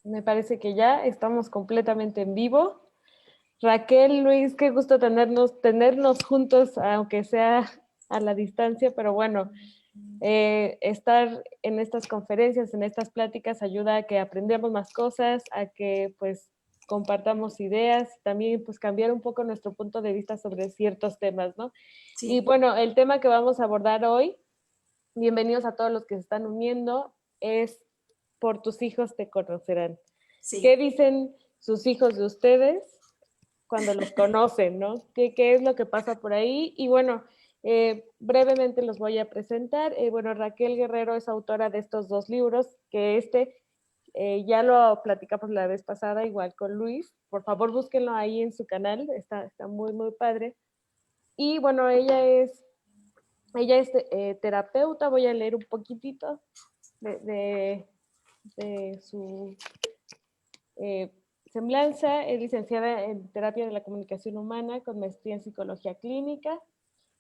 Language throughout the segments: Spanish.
Me parece que ya estamos completamente en vivo. Raquel, Luis, qué gusto tenernos juntos, aunque sea a la distancia, pero bueno, estar en estas conferencias, en estas pláticas, ayuda a que aprendamos más cosas, a que pues compartamos ideas, también pues cambiar un poco nuestro punto de vista sobre ciertos temas, ¿no? Y Sí, bueno, el tema que vamos a abordar hoy, bienvenidos a todos los que se están uniendo, es por tus hijos te conocerán. ¿Qué sí. dicen sus hijos de ustedes cuando los conocen, ¿no? ¿Qué es lo que pasa por ahí? Y bueno, brevemente los voy a presentar. Bueno, Raquel Guerrero es autora de estos dos libros, que ya lo platicamos la vez pasada, igual con Luis. Por favor, búsquenlo ahí en su canal, está muy, muy padre. Y bueno, ella es terapeuta, voy a leer un poquitito de su eh, semblanza. Es licenciada en terapia de la comunicación humana con maestría en psicología clínica,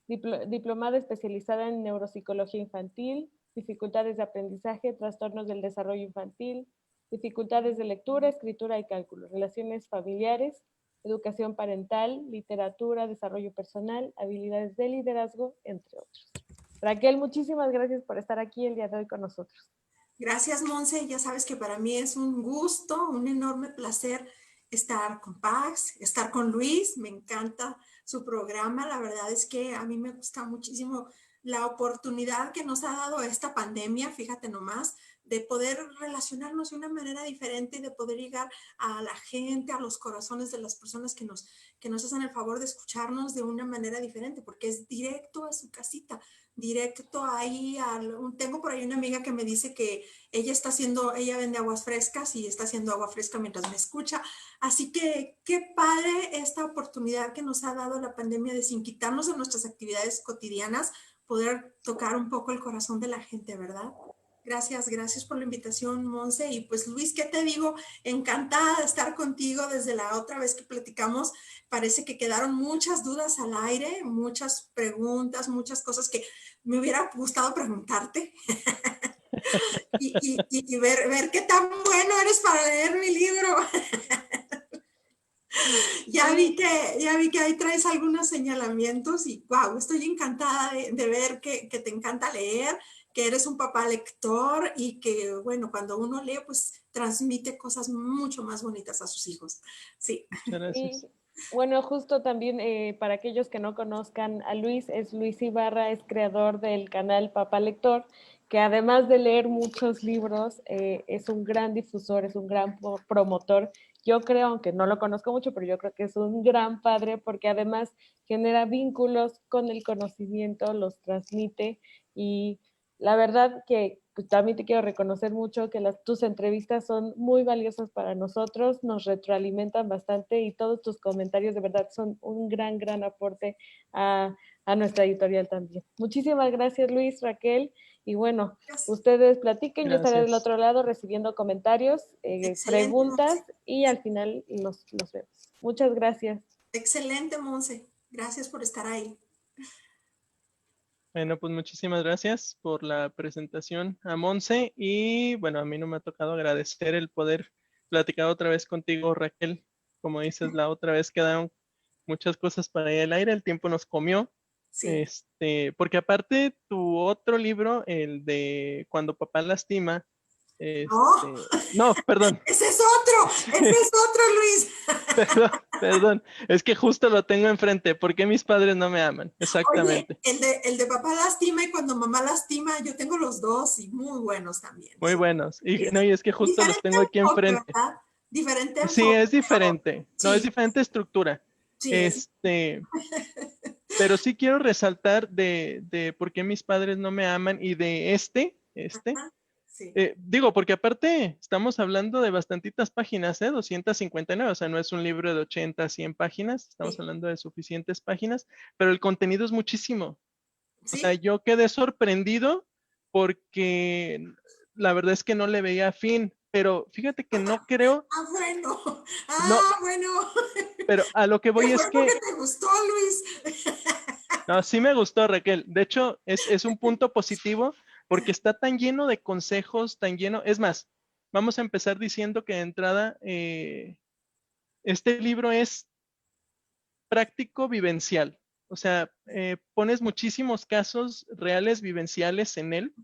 diplomada especializada en neuropsicología infantil, dificultades de aprendizaje, trastornos del desarrollo infantil, dificultades de lectura, escritura y cálculo, relaciones familiares, educación parental, literatura, desarrollo personal, habilidades de liderazgo, entre otros. Raquel, muchísimas gracias por estar aquí el día de hoy con nosotros. Gracias, Monse. Ya sabes que para mí es un gusto, un enorme placer estar con Pax, estar con Luis. Me encanta su programa. La verdad es que a mí me gusta muchísimo la oportunidad que nos ha dado esta pandemia, fíjate nomás, de poder relacionarnos de una manera diferente y de poder llegar a la gente, a los corazones de las personas que nos hacen el favor de escucharnos de una manera diferente, porque es directo a su casita, directo ahí. Tengo por ahí una amiga que me dice que ella vende aguas frescas y está haciendo agua fresca mientras me escucha. Así que qué padre esta oportunidad que nos ha dado la pandemia de, sin quitarnos de nuestras actividades cotidianas, poder tocar un poco el corazón de la gente, ¿verdad? Gracias, gracias por la invitación, Monse. Y pues Luis, ¿qué te digo? Encantada de estar contigo desde la otra vez que platicamos. Parece que quedaron muchas dudas al aire, muchas preguntas, muchas cosas que me hubiera gustado preguntarte y ver qué tan bueno eres para leer mi libro. Sí, Ya vi que ahí traes algunos señalamientos y wow, estoy encantada de ver que te encanta leer, que eres un papá lector y que, bueno, cuando uno lee, pues transmite cosas mucho más bonitas a sus hijos. Sí. Muchas sí. gracias. Bueno, justo también para aquellos que no conozcan a Luis, es Luis Ibarra, es creador del canal Papá Lector, que además de leer muchos libros, es un gran difusor, es un gran promotor. Yo creo, aunque no lo conozco mucho, pero yo creo que es un gran padre porque además genera vínculos con el conocimiento, los transmite y la verdad que pues, también te quiero reconocer mucho que tus entrevistas son muy valiosas para nosotros, nos retroalimentan bastante y todos tus comentarios de verdad son un gran, gran aporte a nuestra editorial también. Muchísimas gracias Luis, Raquel, y bueno, Gracias. ustedes platiquen, yo estaré del Gracias. otro lado recibiendo comentarios, Excelente, preguntas Monse. y al final los vemos. Muchas gracias. Excelente, Monse. Gracias por estar ahí. Bueno, pues muchísimas gracias por la presentación a Monse y bueno, a mí no me ha tocado agradecer el poder platicar otra vez contigo, Raquel. Como dices, la otra vez quedaron muchas cosas para ir al aire, el tiempo nos comió. Sí. Porque aparte tu otro libro, el de Cuando papá lastima, No, no, perdón. ese es otro, Luis. Perdón, perdón, es que justo lo tengo enfrente. ¿Por qué mis padres no me aman? Oye, Exactamente. el de papá lastima y cuando mamá lastima, yo tengo los dos y muy buenos también, Muy sí. buenos. Y Sí, no, y sí. es que justo los Diferente tengo aquí enfoque, enfrente. ¿verdad? Diferente Sí, enfoque, es pero diferente. No, es sí, diferente estructura. sí es. Este, pero sí quiero resaltar de por qué mis padres no me aman y de Ajá, sí, digo, porque aparte estamos hablando de bastantitas páginas, 259, o sea, no es un libro de 80, 100 páginas, estamos sí, hablando de suficientes páginas, pero el contenido es muchísimo. O sea, sí. yo quedé sorprendido porque la verdad es que no le veía fin, pero fíjate que no creo, Ah, bueno, no, ah, bueno. pero a lo que ¿Qué voy es fue porque que, te gustó, Luis? no, sí me gustó, Raquel. De hecho, es un punto positivo porque está tan lleno de consejos, tan lleno, es más. vamos a empezar diciendo que de entrada este libro es práctico vivencial. O sea, pones muchísimos casos reales vivenciales en él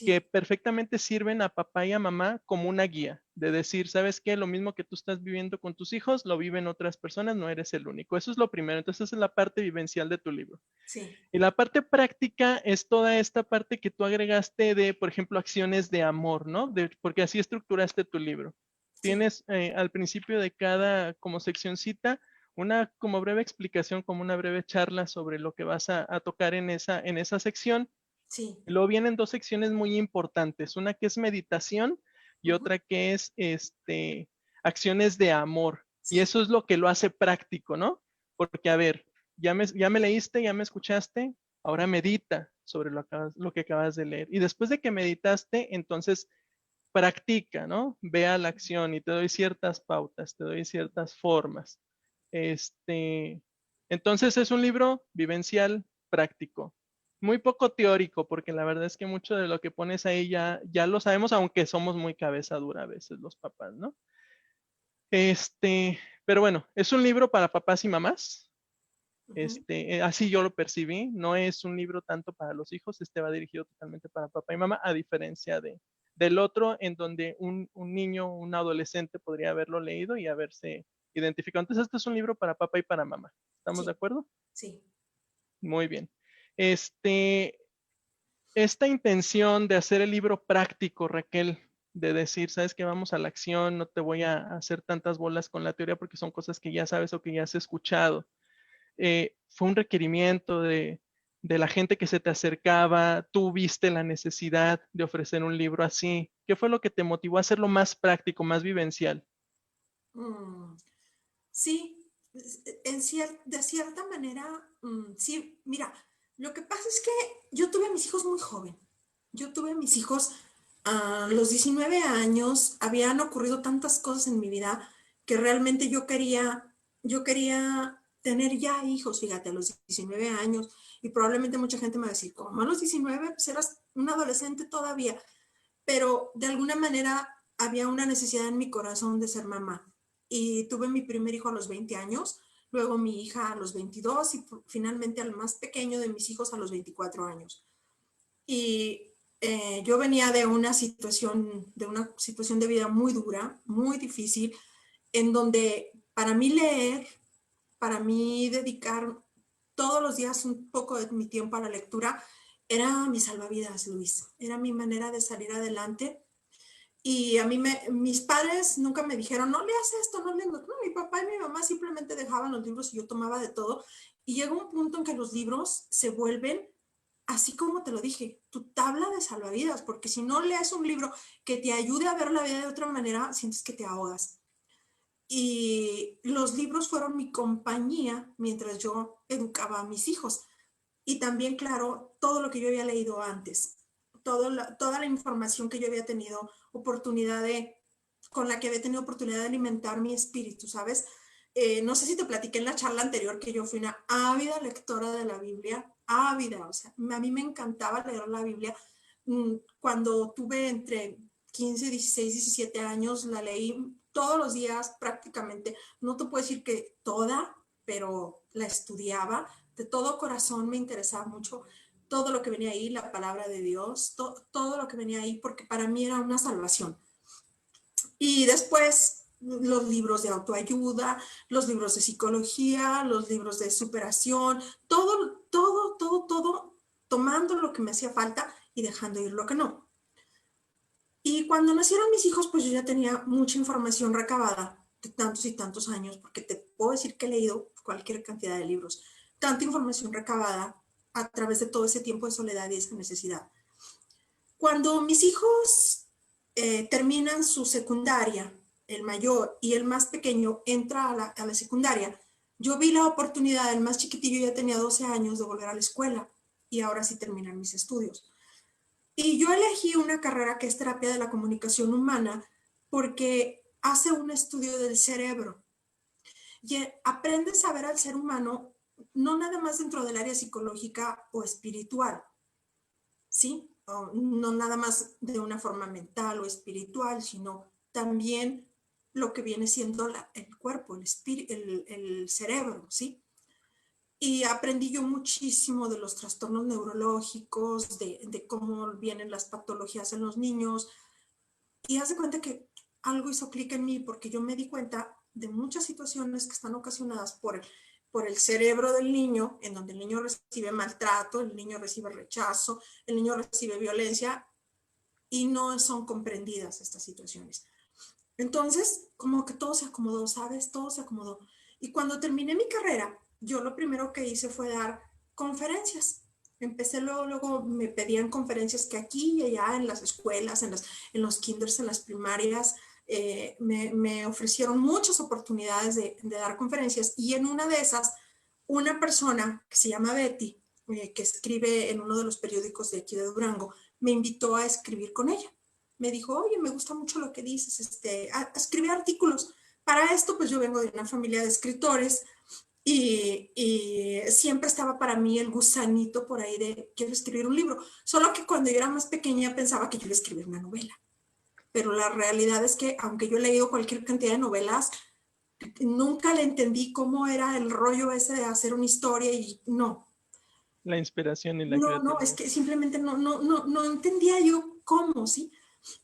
que Sí, perfectamente sirven a papá y a mamá como una guía, de decir, ¿sabes qué? Lo mismo que tú estás viviendo con tus hijos, lo viven otras personas, no eres el único. Eso es lo primero. Entonces, esa es la parte vivencial de tu libro. sí, Y la parte práctica es toda esta parte que tú agregaste de, por ejemplo, acciones de amor, ¿no? Porque así estructuraste tu libro. sí, Tienes al principio de cada como seccioncita una como breve explicación, como una breve charla sobre lo que vas a tocar en esa sección. sí. Luego vienen dos secciones muy importantes, una que es meditación y Ujú, otra que es acciones de amor. Y sí, eso es lo que lo hace práctico, ¿no? Porque, a ver, ya me leíste, ya me escuchaste, ahora medita sobre lo que acabas de leer. Y después de que meditaste, entonces practica, ¿no? Ve a la acción y te doy ciertas pautas, te doy ciertas formas. Este, entonces es un libro vivencial, práctico. Muy poco teórico, porque la verdad es que mucho de lo que pones ahí ya lo sabemos, aunque somos muy cabeza dura a veces los papás, ¿no? Pero bueno, es un libro para papás y mamás. ujú, Así yo lo percibí. No es un libro tanto para los hijos, va dirigido totalmente para papá y mamá, a diferencia del otro, en donde un niño, un adolescente podría haberlo leído y haberse identificado. Entonces, este es un libro para papá y para mamá. ¿Estamos de sí, acuerdo? sí. Muy bien. Este, esta intención de hacer el libro práctico, Raquel, de decir, sabes que vamos a la acción, no te voy a hacer tantas bolas con la teoría porque son cosas que ya sabes o que ya has escuchado. Fue un requerimiento de la gente que se te acercaba, tú viste la necesidad de ofrecer un libro así. ¿Qué fue lo que te motivó a hacerlo más práctico, más vivencial? Mm, sí, de cierta manera, sí. Mira, lo que pasa es que yo tuve a mis hijos muy joven. Yo tuve a mis hijos a los 19 años. Habían ocurrido tantas cosas en mi vida que realmente yo quería tener ya hijos, fíjate, a los 19 años. Y probablemente mucha gente me va a decir, ¿cómo a los 19? Pues eras un adolescente todavía. Pero de alguna manera había una necesidad en mi corazón de ser mamá. Y tuve mi primer hijo a los 20 años, luego mi hija a los 22 y finalmente al más pequeño de mis hijos a los 24 años. Y yo venía de una situación de vida muy dura, muy difícil, en donde para mí leer, para mí dedicar todos los días un poco de mi tiempo a la lectura, era mi salvavidas, Luis. Era mi manera de salir adelante. Y a mí, mis padres nunca me dijeron, no leas esto, no leas. No, mi papá y mi mamá simplemente dejaban los libros y yo tomaba de todo. Y llega un punto en que los libros se vuelven, así como te lo dije, tu tabla de salvavidas, porque si no lees un libro que te ayude a ver la vida de otra manera, sientes que te ahogas. Y los libros fueron mi compañía mientras yo educaba a mis hijos. Y también, claro, todo lo que yo había leído antes, toda la información que yo había tenido con la que había tenido oportunidad de alimentar mi espíritu, ¿sabes? No sé si te platiqué en la charla anterior que yo fui una ávida lectora de la Biblia, ávida, o sea, a mí me encantaba leer la Biblia. Cuando tuve entre 15, 16, 17 años, la leí todos los días prácticamente. No te puedo decir que toda, pero la estudiaba de todo corazón. Me interesaba mucho todo lo que venía ahí, la palabra de Dios, todo lo que venía ahí, porque para mí era una salvación. Y después los libros de autoayuda, los libros de psicología, los libros de superación, todo, tomando lo que me hacía falta y dejando ir lo que no. Y cuando nacieron mis hijos, pues yo ya tenía mucha información recabada de tantos y tantos años, porque te puedo decir que he leído cualquier cantidad de libros, tanta información recabada a través de todo ese tiempo de soledad y esa necesidad. Cuando mis hijos terminan su secundaria, el mayor y el más pequeño entra a la secundaria, yo vi la oportunidad, el más chiquitillo ya tenía 12 años, de volver a la escuela y ahora sí terminan mis estudios. Y yo elegí una carrera que es terapia de la comunicación humana porque hace un estudio del cerebro y aprendes a ver al ser humano no nada más dentro del área psicológica o espiritual, ¿sí? no nada más de una forma mental o espiritual, sino también lo que viene siendo el cuerpo, el cerebro, ¿sí? Y aprendí yo muchísimo de los trastornos neurológicos, de cómo vienen las patologías en los niños. Y haz de cuenta que algo hizo clic en mí porque yo me di cuenta de muchas situaciones que están ocasionadas por el cerebro del niño, en donde el niño recibe maltrato, el niño recibe rechazo, el niño recibe violencia y no son comprendidas estas situaciones. Entonces, como que todo se acomodó, ¿sabes? Todo se acomodó. Y cuando terminé mi carrera, yo lo primero que hice fue dar conferencias. Empecé luego me pedían conferencias que aquí y allá en las escuelas, en los kinders, en las primarias, me ofrecieron muchas oportunidades de dar conferencias y en una de esas, una persona que se llama Betty, que escribe en uno de los periódicos de aquí de Durango, me invitó a escribir con ella. Me dijo, oye, me gusta mucho lo que dices, escribe artículos. Para esto, pues yo vengo de una familia de escritores y siempre estaba para mí el gusanito por ahí de quiero escribir un libro. Solo que cuando yo era más pequeña pensaba que yo iba a escribir una novela. Pero la realidad es que, aunque yo he leído cualquier cantidad de novelas, nunca le entendí cómo era el rollo ese de hacer una historia y no. La inspiración y la No, es creatividad. que simplemente no entendía yo cómo, ¿sí?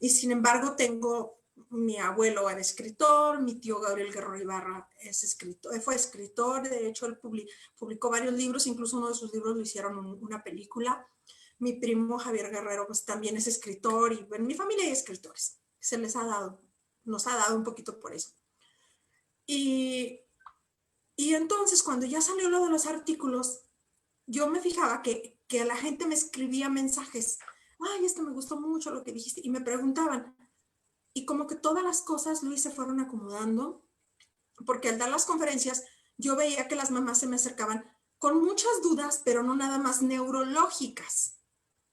Y sin embargo mi abuelo era escritor, mi tío Gabriel Guerrero Ibarra fue escritor, de hecho él publicó varios libros, incluso uno de sus libros lo hicieron una película. Mi primo Javier Guerrero pues también es escritor y en mi familia hay escritores, nos ha dado un poquito por eso. Y, y entonces cuando ya salió lo de los artículos, yo me fijaba que la gente me escribía mensajes, ay, me gustó mucho lo que dijiste, y me preguntaban, y como que todas las cosas, Luis, se fueron acomodando, porque al dar las conferencias, yo veía que las mamás se me acercaban con muchas dudas, pero no nada más neurológicas.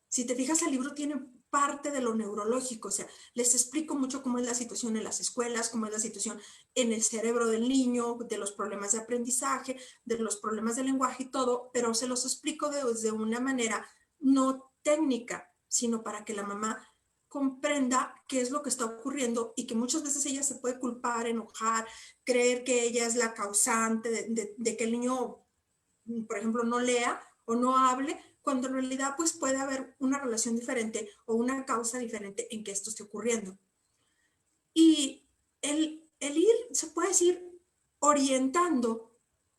Si te fijas, el libro tiene parte de lo neurológico, o sea, les explico mucho cómo es la situación en las escuelas, cómo es la situación en el cerebro del niño, de los problemas de aprendizaje, de los problemas de lenguaje y todo, pero se los explico de una manera no técnica, sino para que la mamá comprenda qué es lo que está ocurriendo y que muchas veces ella se puede culpar, enojar, creer que ella es la causante de que el niño, por ejemplo, no lea o no hable, cuando en realidad pues puede haber una relación diferente o una causa diferente en que esto esté ocurriendo. Y el ir, se puede decir, orientando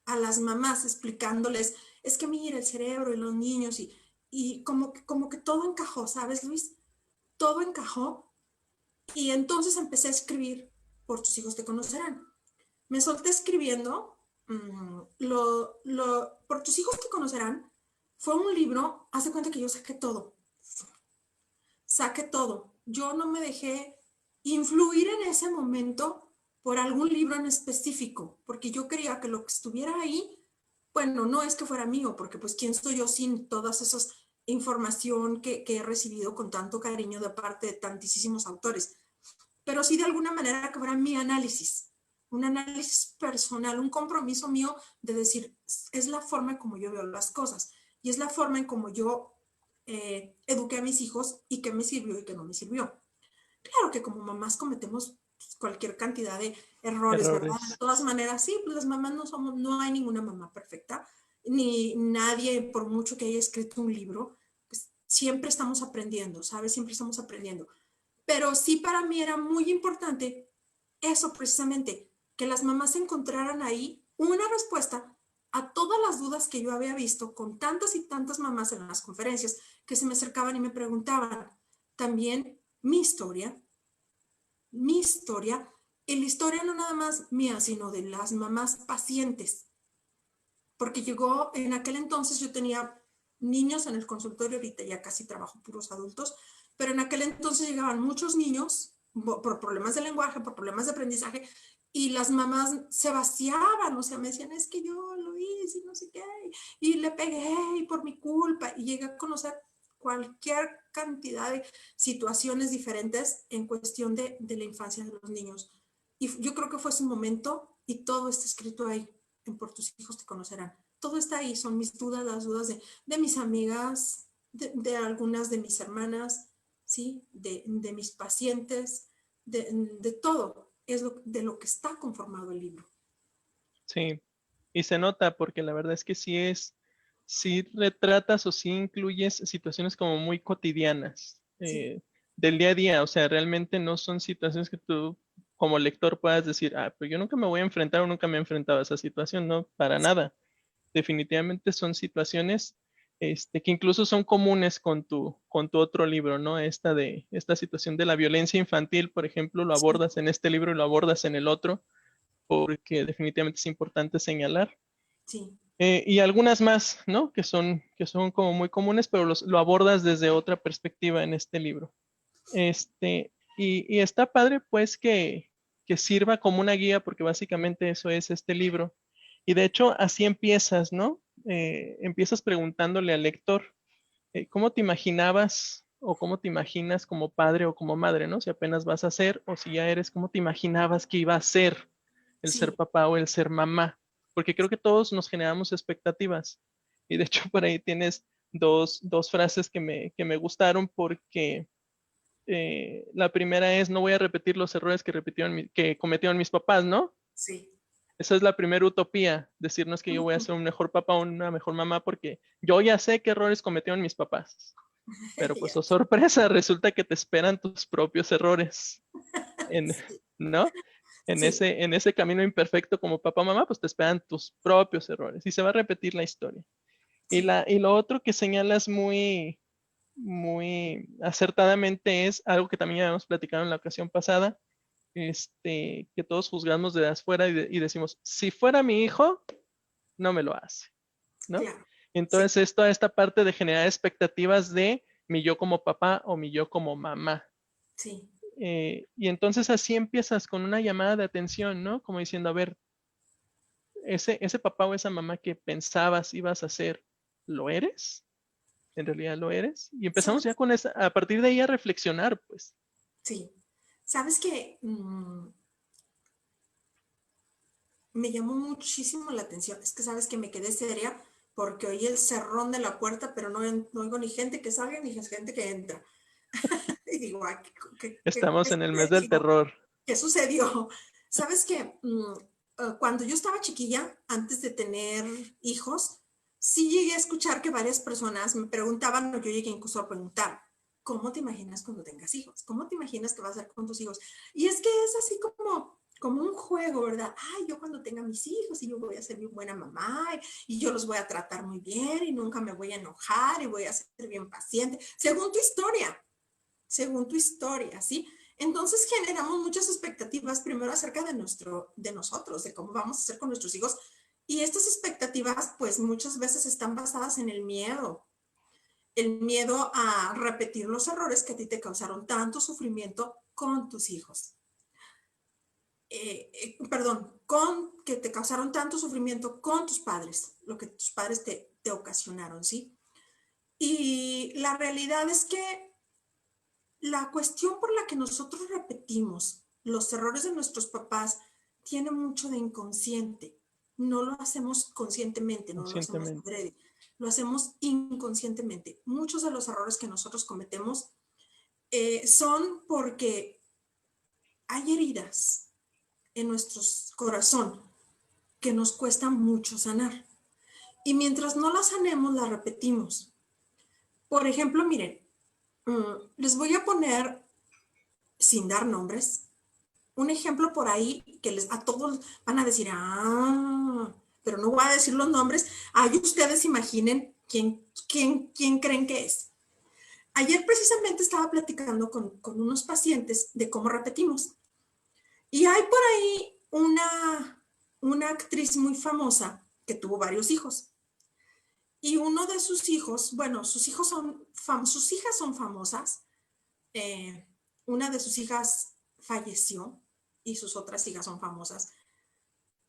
a las mamás, explicándoles, es que mira el cerebro y los niños y como que todo encajó, ¿sabes, Luis? Todo encajó y entonces empecé a escribir Por tus hijos te conocerán. Me solté escribiendo, Por tus hijos te conocerán, fue un libro, haz de cuenta que yo saqué todo. Yo no me dejé influir en ese momento por algún libro en específico, porque yo quería que lo que estuviera ahí, bueno, no es que fuera mío, porque pues quién soy yo sin todas esas información que he recibido con tanto cariño de parte de tantísimos autores, pero sí de alguna manera que fuera mi análisis, un análisis personal, un compromiso mío de decir, es la forma en como yo veo las cosas y es la forma en como yo eduqué a mis hijos y qué me sirvió y qué no me sirvió. Claro que como mamás cometemos cualquier cantidad de errores, ¿verdad? De Errores. todas maneras, sí, pues las mamás no hay ninguna mamá perfecta, ni nadie, por mucho que haya escrito un libro, pues siempre estamos aprendiendo, ¿sabes? Siempre estamos aprendiendo. Pero sí para mí era muy importante eso precisamente, que las mamás encontraran ahí una respuesta a todas las dudas que yo había visto con tantas y tantas mamás en las conferencias que se me acercaban y me preguntaban. También mi historia, y la historia no nada más mía, sino de las mamás pacientes, porque llegó en aquel entonces, yo tenía niños en el consultorio, ahorita ya casi trabajo puros adultos, pero en aquel entonces llegaban muchos niños por problemas de lenguaje, por problemas de aprendizaje, y las mamás se vaciaban, o sea, me decían, es que yo lo hice y no sé qué, y le pegué y por mi culpa, y llegué a conocer cualquier cantidad de situaciones diferentes en cuestión de la infancia de los niños. Y yo creo que fue su momento y todo está escrito ahí en Por tus hijos te conocerán. Todo está ahí, son mis dudas, las dudas de mis amigas, de algunas de mis hermanas, ¿sí? De mis pacientes, de todo, es de lo que está conformado el libro. Sí, y se nota porque la verdad es que sí retratas o sí incluyes situaciones como muy cotidianas Sí, del día a día, o sea, realmente no son situaciones que tú como lector puedas decir, ah, pero yo nunca me voy a enfrentar o nunca me he enfrentado a esa situación, no, para nada. Definitivamente son situaciones que incluso son comunes con tu otro libro, ¿no? Esta situación de la violencia infantil, por ejemplo, lo sí, abordas en este libro y lo abordas en el otro porque definitivamente es importante señalar. sí, Y algunas más, ¿no? Que son como muy comunes, pero lo abordas desde otra perspectiva en este libro. Y está padre, pues, que sirva como una guía, porque básicamente eso es este libro. Y de hecho, así empiezas, ¿no? Empiezas preguntándole al lector, ¿cómo te imaginabas o cómo te imaginas como padre o como madre, ¿no? Si apenas vas a ser o si ya eres, ¿cómo te imaginabas que iba a ser el ser sí, papá o el ser mamá? Porque creo que todos nos generamos expectativas. Y de hecho, por ahí tienes dos frases que me gustaron porque la primera es, no voy a repetir los errores que cometieron mis papás, ¿no? sí. Esa es la primera utopía, decirnos que yo voy a ser un mejor papá o una mejor mamá porque yo ya sé qué errores cometieron mis papás. Pero pues, Ya, oh sorpresa, resulta que te esperan tus propios errores, en, sí, ¿no? sí, En ese camino imperfecto como papá o mamá, pues te esperan tus propios errores y se va a repetir la historia. sí, Y lo otro que señalas muy acertadamente es algo que también ya habíamos platicado en la ocasión pasada, que todos juzgamos desde afuera y decimos, si fuera mi hijo, no me lo hace, ¿no? claro, sí, Entonces, toda esta parte de generar expectativas de mi yo como papá o mi yo como mamá. sí, Y entonces así empiezas con una llamada de atención, ¿no? Como diciendo, a ver, ese papá o esa mamá que pensabas ibas a ser, ¿lo eres? ¿En realidad lo eres? Y empezamos ya ¿sabes? con esa, a partir de ahí a reflexionar, pues. Sí, sabes que me llamó muchísimo la atención. Es que sabes que me quedé seria porque oí el cerrón de la puerta, pero no oigo ni gente que salga ni gente que entra. Y digo, ay, ¿qué Estamos en el mes del sucedió? terror. ¿Qué sucedió? Sabes que cuando yo estaba chiquilla, antes de tener hijos, sí llegué a escuchar que varias personas me preguntaban, o yo llegué incluso a preguntar, ¿cómo te imaginas cuando tengas hijos? ¿Cómo te imaginas que vas a hacer con tus hijos? Y es que es así como un juego, ¿verdad? Ay, yo cuando tenga mis hijos y yo voy a ser muy buena mamá y yo los voy a tratar muy bien y nunca me voy a enojar y voy a ser bien paciente, según tu historia, ¿sí? Entonces generamos muchas expectativas primero acerca de nosotros, de cómo vamos a ser con nuestros hijos. Y estas expectativas, pues muchas veces están basadas en el miedo a repetir los errores que a ti te causaron tanto sufrimiento con tus hijos. Perdón, con que te causaron tanto sufrimiento con tus padres, lo que tus padres te ocasionaron, ¿sí? Y la realidad es que la cuestión por la que nosotros repetimos los errores de nuestros papás tiene mucho de inconsciente. No lo hacemos conscientemente, no lo hacemos Conscientemente. adrede, lo hacemos inconscientemente. Muchos de los errores que nosotros cometemos son porque hay heridas en nuestro corazón que nos cuesta mucho sanar. Y mientras no las sanemos, las repetimos. Por ejemplo, miren, les voy a poner, sin dar nombres, un ejemplo por ahí que a todos van a decir, pero no voy a decir los nombres. Ahí ustedes imaginen quién creen que es. Ayer precisamente estaba platicando con unos pacientes de cómo repetimos. Y hay por ahí una actriz muy famosa que tuvo varios hijos. Y uno de sus hijos, bueno, sus hijas son famosas. Eh, una de sus hijas falleció y sus otras hijas son famosas.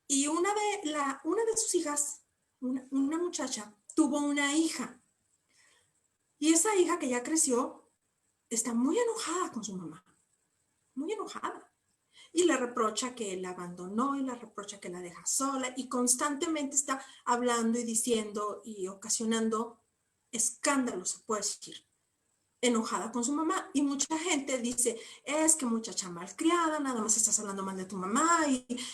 Y una de sus hijas, una muchacha, tuvo una hija. Y esa hija que ya creció está muy enojada con su mamá, muy enojada. Y le reprocha que la abandonó y le reprocha que la deja sola y constantemente está hablando y diciendo y ocasionando escándalo, se puede decir, enojada con su mamá. Y mucha gente dice, es que muchacha malcriada, nada más estás hablando mal de tu mamá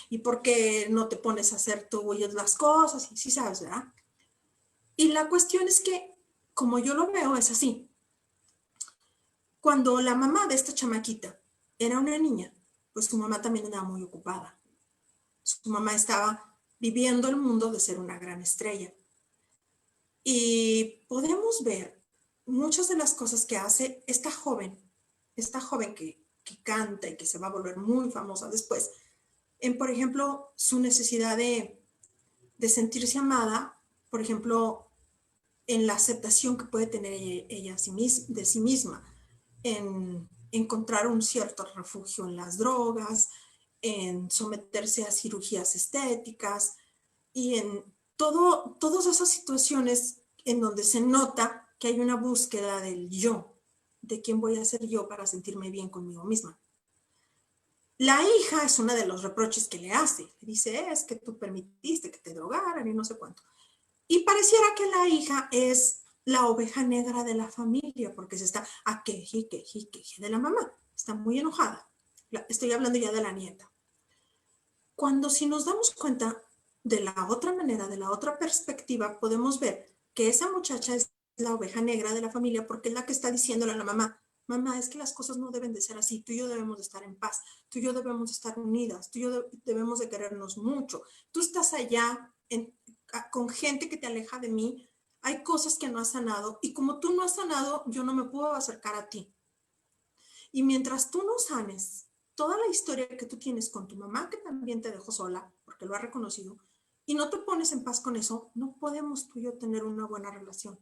y por qué no te pones a hacer tú las cosas, y sí sabes, ¿verdad? Y la cuestión es que, como yo lo veo, es así. Cuando la mamá de esta chamaquita era una niña, pues su mamá también andaba muy ocupada. Su mamá estaba viviendo el mundo de ser una gran estrella. Y podemos ver muchas de las cosas que hace esta joven que canta y que se va a volver muy famosa después, en, por ejemplo, su necesidad de sentirse amada, por ejemplo, en la aceptación que puede tener ella de sí misma, en encontrar un cierto refugio en las drogas, en someterse a cirugías estéticas y en todas esas situaciones en donde se nota que hay una búsqueda del yo, de quién voy a ser yo para sentirme bien conmigo misma. La hija es uno de los reproches que le hace. Le dice, es que tú permitiste que te drogaran y no sé cuánto. Y pareciera que la hija es la oveja negra de la familia, porque se está a queje de la mamá. Está muy enojada. Estoy hablando ya de la nieta. Cuando si nos damos cuenta de la otra manera, de la otra perspectiva, podemos ver que esa muchacha es la oveja negra de la familia porque es la que está diciéndole a la mamá, mamá, es que las cosas no deben de ser así, tú y yo debemos de estar en paz, tú y yo debemos de estar unidas, tú y yo debemos de querernos mucho, tú estás allá con gente que te aleja de mí, hay cosas que no has sanado y como tú no has sanado, yo no me puedo acercar a ti. Y mientras tú no sanes toda la historia que tú tienes con tu mamá, que también te dejó sola, porque lo ha reconocido, y no te pones en paz con eso, no podemos tú y yo tener una buena relación.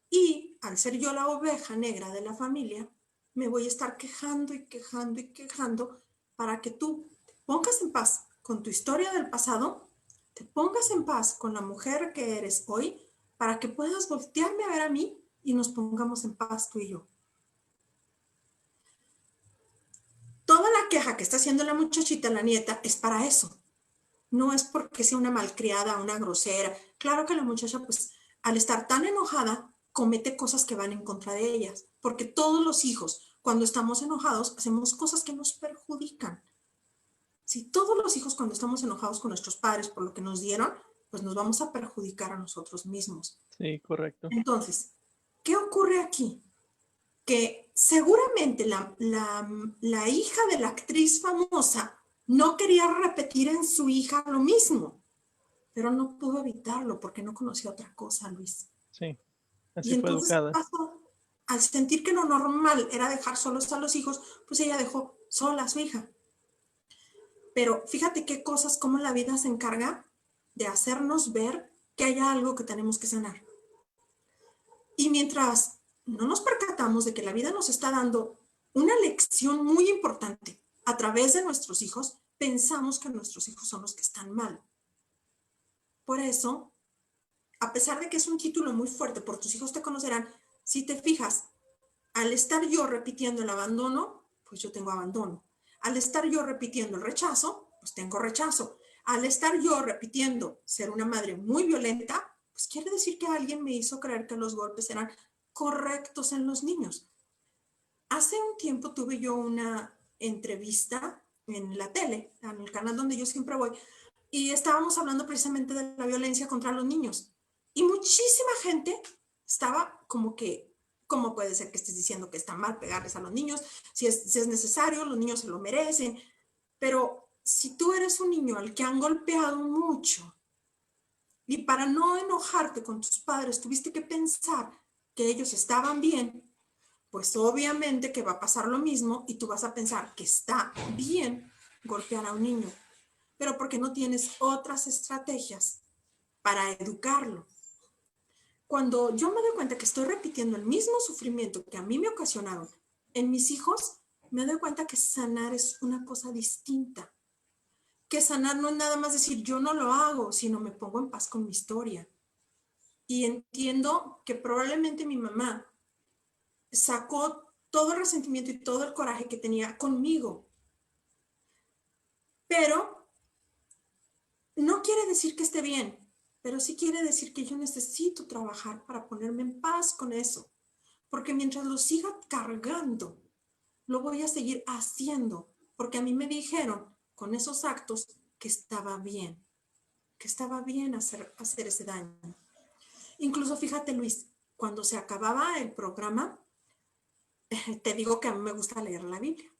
Y al ser yo la oveja negra de la familia, me voy a estar quejando y quejando y quejando para que tú te pongas en paz con tu historia del pasado, te pongas en paz con la mujer que eres hoy, para que puedas voltearme a ver a mí y nos pongamos en paz tú y yo. Toda la queja que está haciendo la muchachita, la nieta, es para eso. No es porque sea una malcriada, una grosera. Claro que la muchacha, pues, al estar tan enojada, comete cosas que van en contra de ellas. Porque todos los hijos, cuando estamos enojados, hacemos cosas que nos perjudican. Si todos los hijos, cuando estamos enojados con nuestros padres por lo que nos dieron, pues nos vamos a perjudicar a nosotros mismos. Sí, correcto. Entonces, ¿qué ocurre aquí? Que seguramente la hija de la actriz famosa no quería repetir en su hija lo mismo, pero no pudo evitarlo porque no conocía otra cosa, Luis. Sí, Y así fue entonces educada. pasó, al sentir que lo normal era dejar solos a los hijos, pues ella dejó sola a su hija. Pero fíjate qué cosas, cómo la vida se encarga de hacernos ver que hay algo que tenemos que sanar. Y mientras no nos percatamos de que la vida nos está dando una lección muy importante a través de nuestros hijos, pensamos que nuestros hijos son los que están mal. Por eso, a pesar de que es un título muy fuerte, por tus hijos te conocerán, si te fijas, al estar yo repitiendo el abandono, pues yo tengo abandono. Al estar yo repitiendo el rechazo, pues tengo rechazo. Al estar yo repitiendo ser una madre muy violenta, pues quiere decir que alguien me hizo creer que los golpes eran correctos en los niños. Hace un tiempo tuve yo una entrevista en la tele, en el canal donde yo siempre voy, y estábamos hablando precisamente de la violencia contra los niños. Y muchísima gente estaba como que, ¿cómo puede ser que estés diciendo que está mal pegarles a los niños? Si es necesario, los niños se lo merecen. Pero si tú eres un niño al que han golpeado mucho y para no enojarte con tus padres tuviste que pensar que ellos estaban bien, pues obviamente que va a pasar lo mismo y tú vas a pensar que está bien golpear a un niño, pero porque no tienes otras estrategias para educarlo. Cuando yo me doy cuenta que estoy repitiendo el mismo sufrimiento que a mí me ocasionaron en mis hijos, me doy cuenta que sanar es una cosa distinta. Que sanar no es nada más decir yo no lo hago, sino me pongo en paz con mi historia. Y entiendo que probablemente mi mamá sacó todo el resentimiento y todo el coraje que tenía conmigo. Pero no quiere decir que esté bien. pero sí quiere decir que yo necesito trabajar para ponerme en paz con eso, porque mientras lo siga cargando, lo voy a seguir haciendo, porque a mí me dijeron con esos actos que estaba bien hacer ese daño. Incluso fíjate, Luis, cuando se acababa el programa, te digo que a mí me gusta leer la Biblia.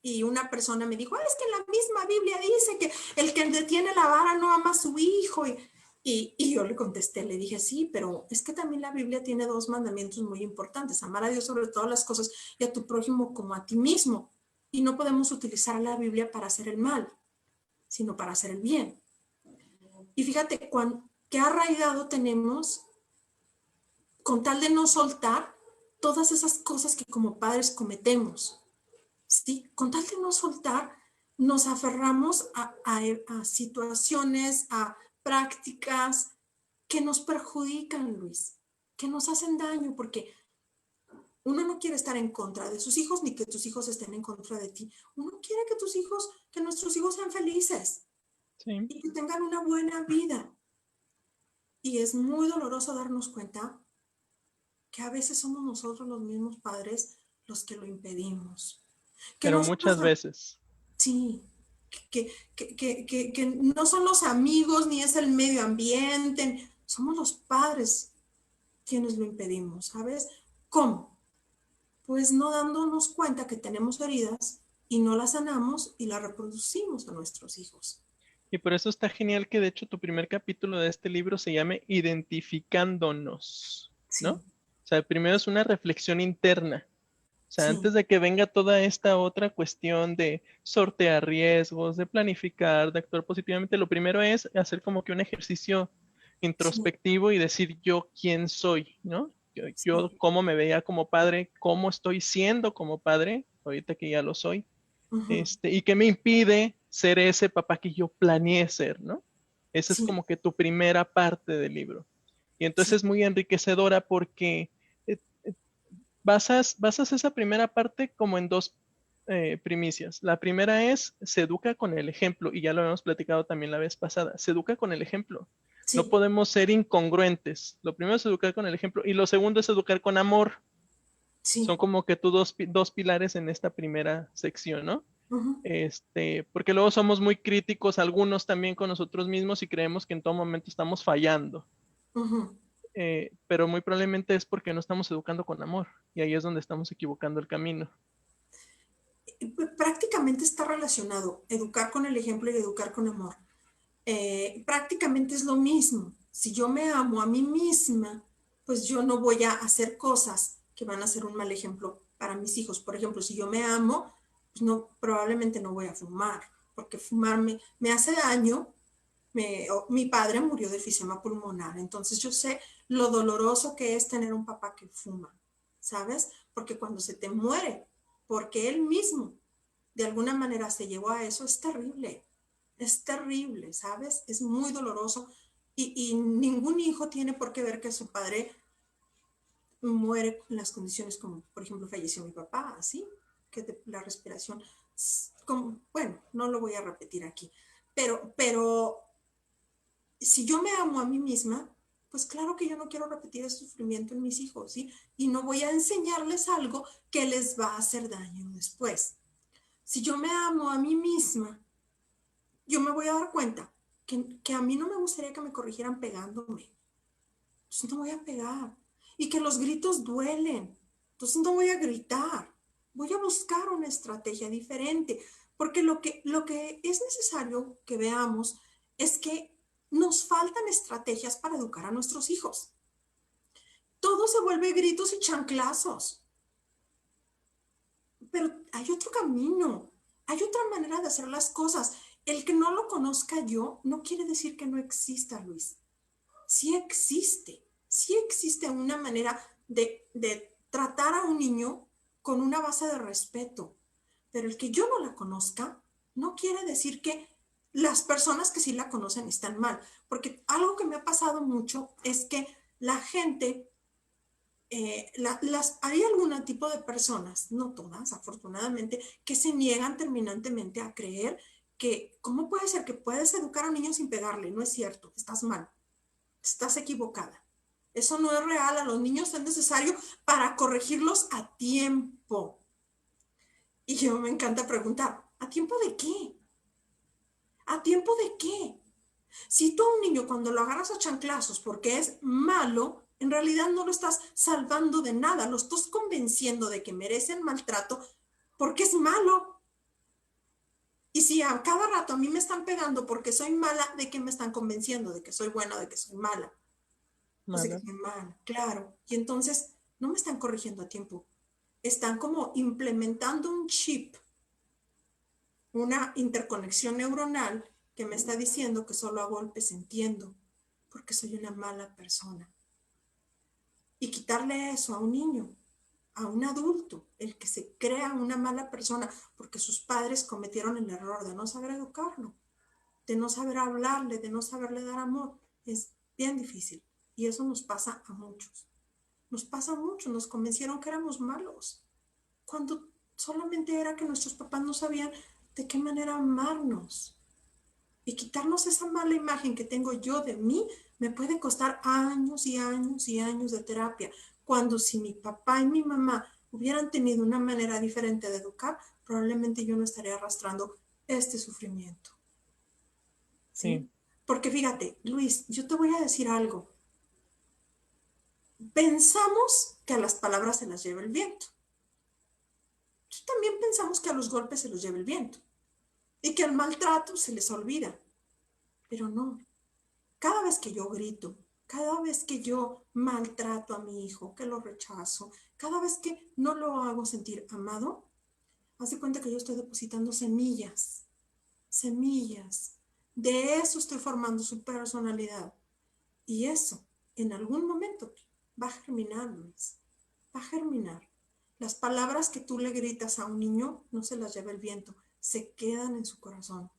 Y una persona me dijo, es que la misma Biblia dice que el que detiene la vara no ama a su hijo. Y yo le contesté, le dije, sí, pero es que también la Biblia tiene dos mandamientos muy importantes, amar a Dios sobre todas las cosas y a tu prójimo como a ti mismo. Y no podemos utilizar la Biblia para hacer el mal, sino para hacer el bien. Y fíjate qué arraigado tenemos con tal de no soltar todas esas cosas que como padres cometemos. ¿Sí? Con tal de no soltar, nos aferramos a situaciones, a prácticas que nos perjudican, Luis, que nos hacen daño, porque uno no quiere estar en contra de sus hijos ni que tus hijos estén en contra de ti. Uno quiere que nuestros hijos sean felices Sí. y que tengan una buena vida. Y es muy doloroso darnos cuenta que a veces somos nosotros los mismos padres los que lo impedimos. Que Pero nosotros, muchas veces. sí, que no son los amigos ni es el medio ambiente, somos los padres quienes lo impedimos, ¿sabes? ¿Cómo? Pues no dándonos cuenta que tenemos heridas y no las sanamos y las reproducimos a nuestros hijos. Y por eso está genial que de hecho tu primer capítulo de este libro se llame Identificándonos, ¿no? Sí, O sea, primero es una reflexión interna. O sea, sí, antes de que venga toda esta otra cuestión de sortear riesgos, de planificar, de actuar positivamente, lo primero es hacer como que un ejercicio sí, introspectivo y decir yo quién soy, ¿no? Yo sí. cómo me veía como padre, cómo estoy siendo como padre, ahorita que ya lo soy, Uh-huh. y qué me impide ser ese papá que yo planeé ser, ¿no? Esa es Sí, como que tu primera parte del libro. Y entonces sí, es muy enriquecedora porque eh, basas esa primera parte como en dos primicias. La primera es, se educa con el ejemplo, y ya lo habíamos platicado también la vez pasada, se educa con el ejemplo. No sí, podemos ser incongruentes. Lo primero es educar con el ejemplo, y lo segundo es educar con amor. Son sí. como que tú dos pilares en esta primera sección, ¿no? Uh-huh. Porque luego somos muy críticos, algunos también con nosotros mismos, y creemos que en todo momento estamos fallando. Uh-huh. Pero muy probablemente es porque no estamos educando con amor, y ahí es donde estamos equivocando el camino. Prácticamente está relacionado educar con el ejemplo y educar con amor. Prácticamente es lo mismo. Si yo me amo a mí misma, pues yo no voy a hacer cosas que van a ser un mal ejemplo para mis hijos. Por ejemplo, si yo me amo, pues no, probablemente no voy a fumar, porque fumar me hace daño. Mi padre murió de enfisema pulmonar, entonces yo sé lo doloroso que es tener un papá que fuma, ¿sabes? Porque cuando se te muere, porque él mismo de alguna manera se llevó a eso, es terrible, ¿sabes? Es muy doloroso y ningún hijo tiene por qué ver que su padre muere en las condiciones como, por ejemplo, falleció mi papá, así, que la respiración, como, bueno, no lo voy a repetir aquí, pero si yo me amo a mí misma, pues claro que yo no quiero repetir ese sufrimiento en mis hijos, ¿sí? Y no voy a enseñarles algo que les va a hacer daño después. Si yo me amo a mí misma, yo me voy a dar cuenta que a mí no me gustaría que me corrigieran pegándome. Entonces no voy a pegar. Y que los gritos duelen. Entonces no voy a gritar. Voy a buscar una estrategia diferente. Porque lo que es necesario que veamos es que nos faltan estrategias para educar a nuestros hijos. Todo se vuelve gritos y chanclazos. Pero hay otro camino, hay otra manera de hacer las cosas. El que no lo conozca yo no quiere decir que no exista, Luis. Sí existe una manera de tratar a un niño con una base de respeto. Pero el que yo no la conozca no quiere decir que las personas que sí la conocen están mal. Porque algo que me ha pasado mucho es que la gente hay algún tipo de personas, no todas, afortunadamente, que se niegan terminantemente a creer que, ¿cómo puede ser que puedes educar a un niño sin pegarle? No es cierto, estás mal. estás equivocada. Eso no es real. A los niños es necesario para corregirlos a tiempo. Y yo me encanta preguntar, ¿a tiempo de qué? ¿A tiempo de qué? Si tú a un niño cuando lo agarras a chanclazos porque es malo, en realidad no lo estás salvando de nada, lo estás convenciendo de que merecen maltrato porque es malo. Y si a cada rato a mí me están pegando porque soy mala, ¿de qué me están convenciendo? ¿De que soy buena o de que soy mala? Pues de que soy mala, claro. Y entonces no me están corrigiendo a tiempo. Están como implementando un chip, una interconexión neuronal que me está diciendo que solo a golpes entiendo, porque soy una mala persona. Y quitarle eso a un niño, a un adulto, el que se crea una mala persona porque sus padres cometieron el error de no saber educarlo, de no saber hablarle, de no saberle dar amor, es bien difícil. Y eso nos pasa a muchos. Nos pasa mucho, nos convencieron que éramos malos, cuando solamente era que nuestros papás no sabían de qué manera amarnos. Y quitarnos esa mala imagen que tengo yo de mí me puede costar años y años y años de terapia. Cuando si mi papá y mi mamá hubieran tenido una manera diferente de educar, probablemente yo no estaría arrastrando este sufrimiento. ¿Sí? Sí. Porque fíjate, Luis, yo te voy a decir algo. Pensamos que a las palabras se las lleva el viento. También pensamos que a los golpes se los lleva el viento y que al maltrato se les olvida. Pero no. Cada vez que yo grito, cada vez que yo maltrato a mi hijo, que lo rechazo, cada vez que no lo hago sentir amado, haz de cuenta que yo estoy depositando semillas, semillas. De eso estoy formando su personalidad. Y eso, en algún momento, va a germinar, Luis. Va a germinar. Las palabras que tú le gritas a un niño no se las lleva el viento, se quedan en su corazón.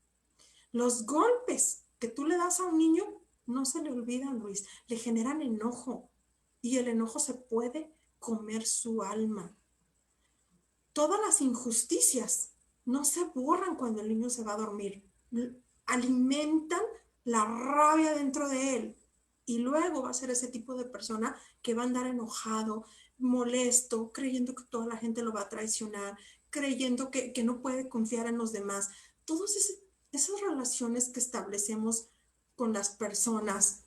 Los golpes que tú le das a un niño no se le olvidan, Luis, le generan enojo y el enojo se puede comer su alma. Todas las injusticias no se borran cuando el niño se va a dormir, alimentan la rabia dentro de él y luego va a ser ese tipo de persona que va a andar enojado, molesto, creyendo que toda la gente lo va a traicionar, creyendo que no puede confiar en los demás. Todas esas relaciones que establecemos con las personas,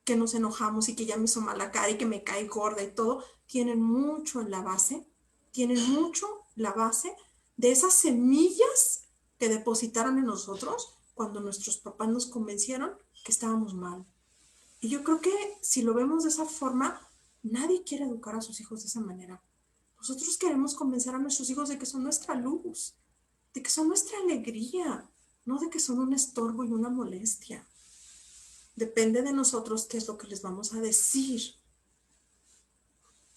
que nos enojamos y que ya me hizo mala cara y que me cae gorda y todo, tienen mucho en la base, tienen mucho la base de esas semillas que depositaron en nosotros cuando nuestros papás nos convencieron que estábamos mal. Y yo creo que si lo vemos de esa forma, nadie quiere educar a sus hijos de esa manera. Nosotros queremos convencer a nuestros hijos de que son nuestra luz, de que son nuestra alegría, no de que son un estorbo y una molestia. Depende de nosotros qué es lo que les vamos a decir.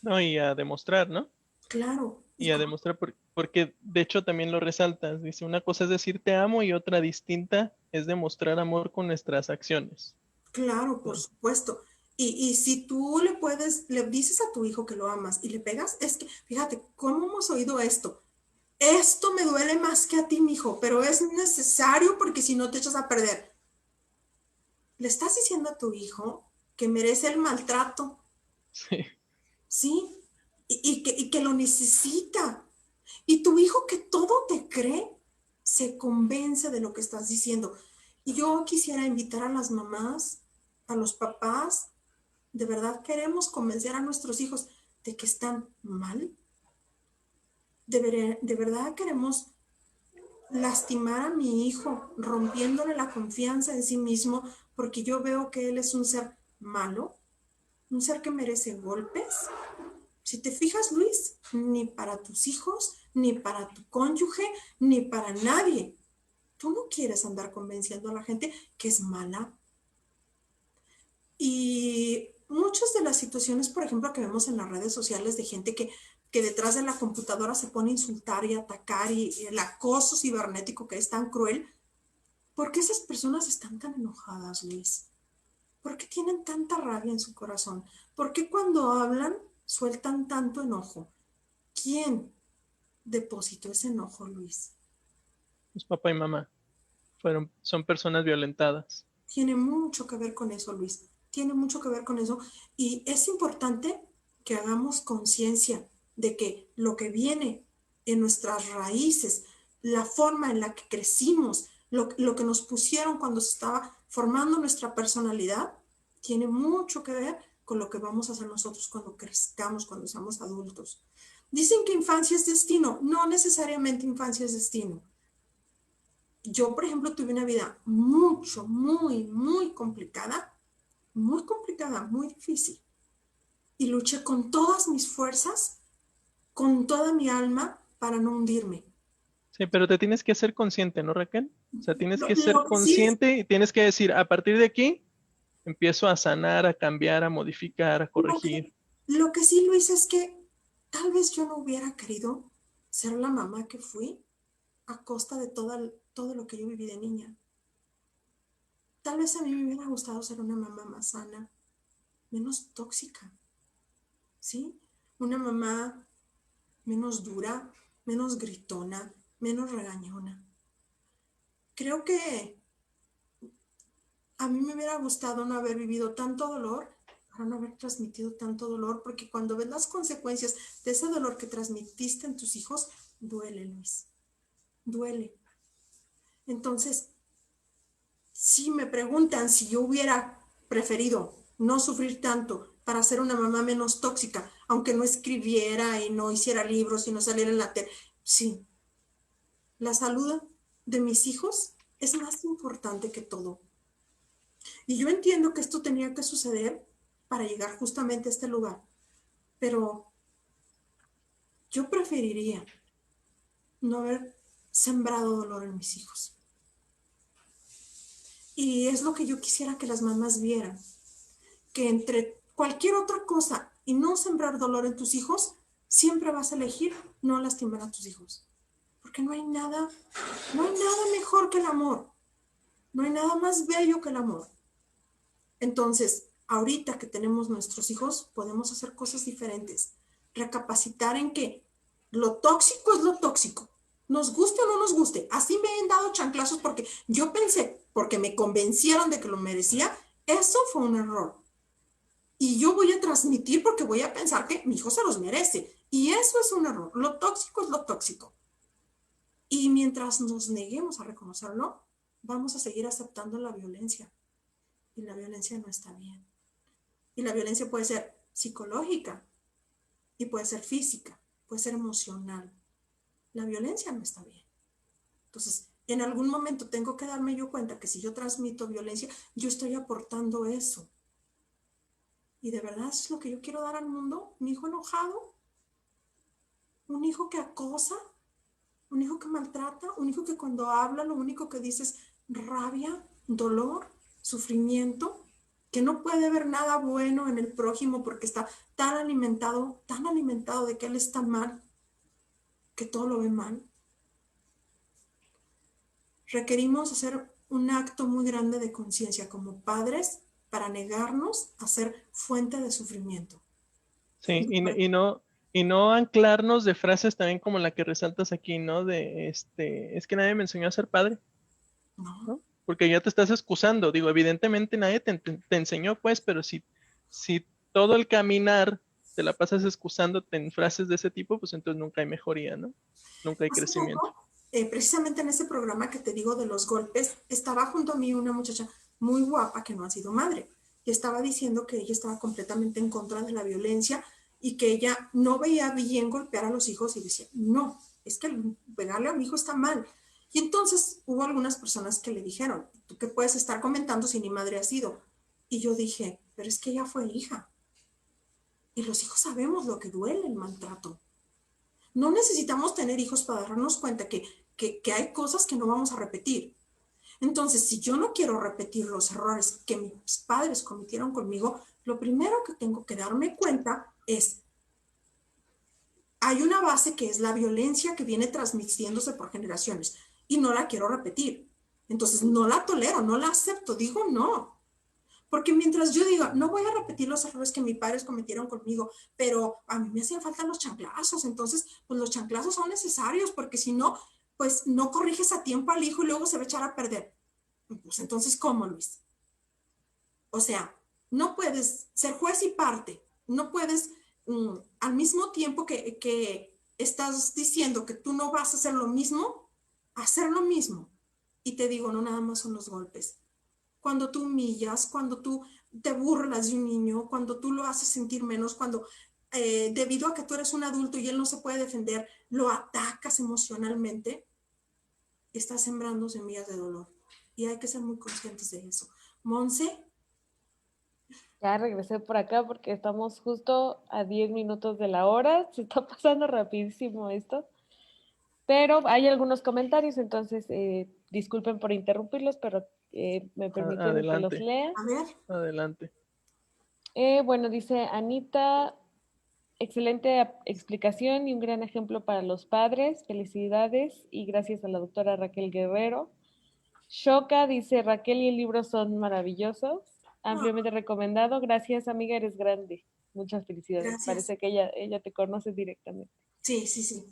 No, y a demostrar, ¿no? Claro. Y a demostrar porque de hecho también lo resaltas. Dice, una cosa es decir te amo y otra distinta es demostrar amor con nuestras acciones. Claro, por supuesto. Y si tú le dices a tu hijo que lo amas y le pegas, es que, fíjate, ¿cómo hemos oído esto? Esto me duele más que a ti, mijo, pero es necesario porque si no te echas a perder. Le estás diciendo a tu hijo que merece el maltrato, Sí. ¿sí? Y que lo necesita. Y tu hijo que todo te cree, se convence de lo que estás diciendo. Y yo quisiera invitar a las mamás, a los papás, ¿de verdad queremos convencer a nuestros hijos de que están mal? ¿De verdad queremos lastimar a mi hijo, rompiéndole la confianza en sí mismo, porque yo veo que él es un ser malo, un ser que merece golpes? Si te fijas, Luis, ni para tus hijos, ni para tu cónyuge, ni para nadie. Tú no quieres andar convenciendo a la gente que es mala. Y muchas de las situaciones, por ejemplo, que vemos en las redes sociales de gente que detrás de la computadora se pone a insultar y atacar y el acoso cibernético que es tan cruel, ¿por qué esas personas están tan enojadas, Luis? ¿Por qué tienen tanta rabia en su corazón? ¿Por qué cuando hablan sueltan tanto enojo? ¿Quién depositó ese enojo, Luis? Pues papá y mamá son personas violentadas. Tiene mucho que ver con eso, Luis. tiene mucho que ver con eso. Y es importante que hagamos conciencia de que lo que viene en nuestras raíces, la forma en la que crecimos, lo que nos pusieron cuando se estaba formando nuestra personalidad, tiene mucho que ver con lo que vamos a hacer nosotros cuando crezcamos, cuando seamos adultos. Dicen que infancia es destino. No necesariamente infancia es destino. Yo, por ejemplo, tuve una vida muy complicada, muy difícil. Y luché con todas mis fuerzas, con toda mi alma, para no hundirme. Sí, pero te tienes que ser consciente, ¿no, Raquel? O sea, tienes que ser Lo que sí es, consciente y tienes que decir, a partir de aquí, empiezo a sanar, a cambiar, a modificar, a corregir. lo que sí, Luis, es que tal vez yo no hubiera querido ser la mamá que fui a costa de todo lo que yo viví de niña. Tal vez a mí me hubiera gustado ser una mamá más sana, menos tóxica, ¿sí? Una mamá menos dura, menos gritona, menos regañona. Creo que a mí me hubiera gustado no haber vivido tanto dolor, para no haber transmitido tanto dolor, porque cuando ves las consecuencias de ese dolor que transmitiste en tus hijos, duele, Luis, duele. Entonces, si me preguntan si yo hubiera preferido no sufrir tanto para ser una mamá menos tóxica, aunque no escribiera y no hiciera libros y no saliera en la tele, sí, la salud de mis hijos es más importante que todo. Y yo entiendo que esto tenía que suceder para llegar justamente a este lugar, pero yo preferiría no haber sembrado dolor en mis hijos. Y es lo que yo quisiera que las mamás vieran, que entre cualquier otra cosa y no sembrar dolor en tus hijos, siempre vas a elegir no lastimar a tus hijos. Porque no hay nada mejor que el amor. No hay nada más bello que el amor. Entonces, ahorita que tenemos nuestros hijos, podemos hacer cosas diferentes. Recapacitar en que lo tóxico es lo tóxico. Nos guste o no nos guste. Así me han dado chanclazos porque yo pensé, porque me convencieron de que lo merecía. Eso fue un error. Y yo voy a transmitir porque voy a pensar que mi hijo se los merece. Y eso es un error. Lo tóxico es lo tóxico. Y mientras nos neguemos a reconocerlo, vamos a seguir aceptando la violencia. Y la violencia no está bien. Y la violencia puede ser psicológica y puede ser física, puede ser emocional. La violencia no está bien. Entonces, en algún momento tengo que darme yo cuenta que si yo transmito violencia, yo estoy aportando eso. Y de verdad eso es lo que yo quiero dar al mundo. Un hijo enojado, un hijo que acosa, un hijo que maltrata, un hijo que cuando habla lo único que dice es rabia, dolor, sufrimiento, que no puede ver nada bueno en el prójimo porque está tan alimentado de que él está mal, que todo lo ve mal. Requerimos hacer un acto muy grande de conciencia como padres para negarnos a ser fuente de sufrimiento. Sí, y no anclarnos de frases también como la que resaltas aquí, ¿no? Es que nadie me enseñó a ser padre, ¿no? Porque ya te estás excusando. Digo, evidentemente nadie te enseñó, pues, pero si todo el caminar te la pasas excusándote en frases de ese tipo, pues entonces nunca hay mejoría, ¿no? Nunca hay Hace crecimiento. poco, precisamente en ese programa que te digo de los golpes, estaba junto a mí una muchacha muy guapa que no ha sido madre y estaba diciendo que ella estaba completamente en contra de la violencia y que ella no veía bien golpear a los hijos y decía, no, es que pegarle a mi hijo está mal. Y entonces hubo algunas personas que le dijeron, ¿tú qué puedes estar comentando si ni madre has sido? Y yo dije, pero es que ella fue hija. Y los hijos sabemos lo que duele el maltrato. No necesitamos tener hijos para darnos cuenta que hay cosas que no vamos a repetir. Entonces, si yo no quiero repetir los errores que mis padres cometieron conmigo, lo primero que tengo que darme cuenta es, hay una base que es la violencia que viene transmitiéndose por generaciones y no la quiero repetir. Entonces, no la tolero, no la acepto, digo no. Porque mientras yo diga, no voy a repetir los errores que mis padres cometieron conmigo, pero a mí me hacían falta los chanclazos, entonces pues los chanclazos son necesarios porque si no, pues no corriges a tiempo al hijo y luego se va a echar a perder. Pues entonces, ¿cómo, Luis? O sea, No puedes ser juez y parte. No puedes, al mismo tiempo que estás diciendo que tú no vas a hacer lo mismo, hacer lo mismo. Y te digo, no nada más son los golpes. Cuando tú humillas, cuando tú te burlas de un niño, cuando tú lo haces sentir menos, cuando debido a que tú eres un adulto y él no se puede defender, lo atacas emocionalmente, estás sembrando semillas de dolor. Y hay que ser muy conscientes de eso. Monse. Ya regresé por acá porque estamos justo a 10 minutos de la hora. Se está pasando rapidísimo esto. Pero hay algunos comentarios, entonces disculpen por interrumpirlos, pero me permiten que los Adelante, lea. A ver. adelante. Bueno, dice Anita, excelente explicación y un gran ejemplo para los padres. Felicidades y gracias a la doctora Raquel Guerrero. Shoka dice, Raquel y el libro son maravillosos, ampliamente recomendado. Gracias, amiga, eres grande. Muchas felicidades. Gracias. Parece que ella te conoce directamente. Sí, sí, sí.